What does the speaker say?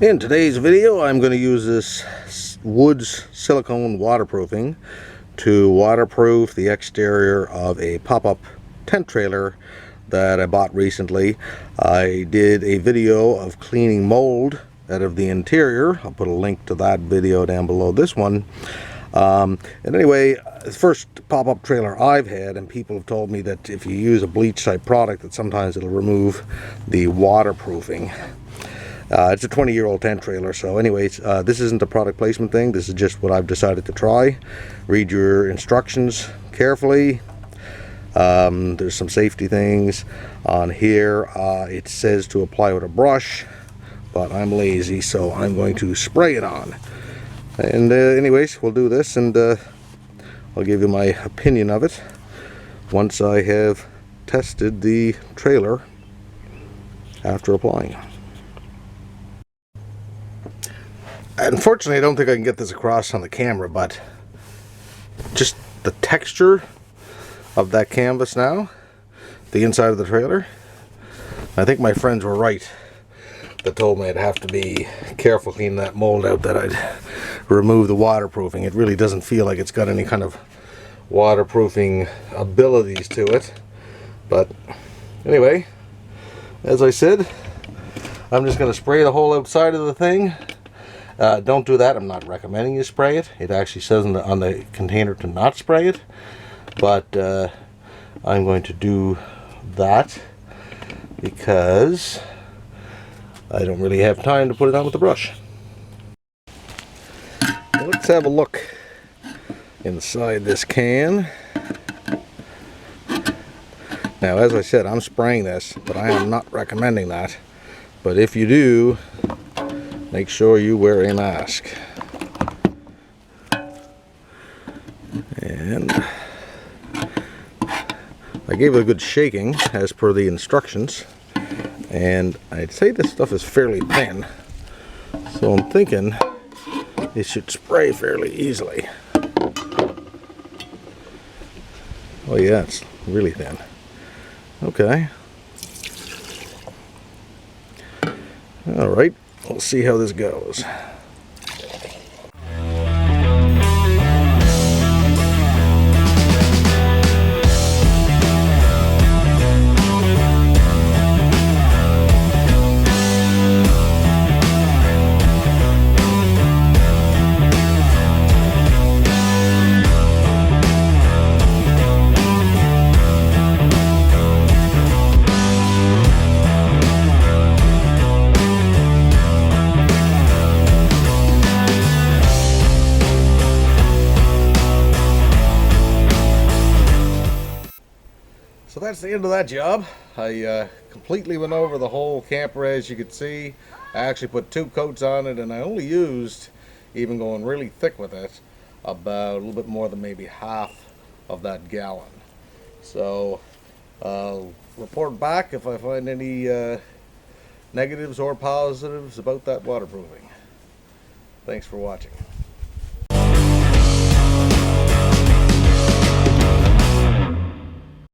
In today's video, I'm going to use this Woods silicone waterproofing to waterproof the exterior of a pop-up tent trailer that I bought recently. I did a video of cleaning mold out of the interior. I'll put a link to that video down below this one. And anyway, the first pop-up trailer I've had, and people have told me that if you use a bleach type product that sometimes it'll remove the waterproofing. It's a 20-year-old tent trailer, so anyways, this isn't a product placement thing. This is just what I've decided to try. Read your instructions carefully. There's some safety things on here. It says to apply with a brush, but I'm lazy, so I'm going to spray it on. And anyways, we'll do this, and I'll give you my opinion of it once I have tested the trailer after applying. Unfortunately, I don't think I can get this across on the camera, but just the texture of that canvas now, the inside of the trailer, I think my friends were right that told me I'd have to be careful cleaning that mold out, that I'd remove the waterproofing. It really doesn't feel like it's got any kind of waterproofing abilities to it. But anyway, as I said, I'm just going to spray the whole outside of the thing. Don't do that. I'm not recommending you spray it. It actually says on the container to not spray it. But I'm going to do that because I don't really have time to put it on with the brush. Well, let's have a look inside this can. Now, as I said, I'm spraying this, but I am not recommending that. But if you do, make sure you wear a mask. And I gave it a good shaking as per the instructions, and I'd say this stuff is fairly thin, so I'm thinking it should spray fairly easily. Oh yeah, it's really thin. Okay. Alright, we'll see how this goes. So that's the end of that job. I completely went over the whole camper, as you could see. I actually put 2 coats on it, and I only used, even going really thick with it, about a little bit more than maybe half of that gallon. So I'll report back if I find any negatives or positives about that waterproofing. Thanks for watching.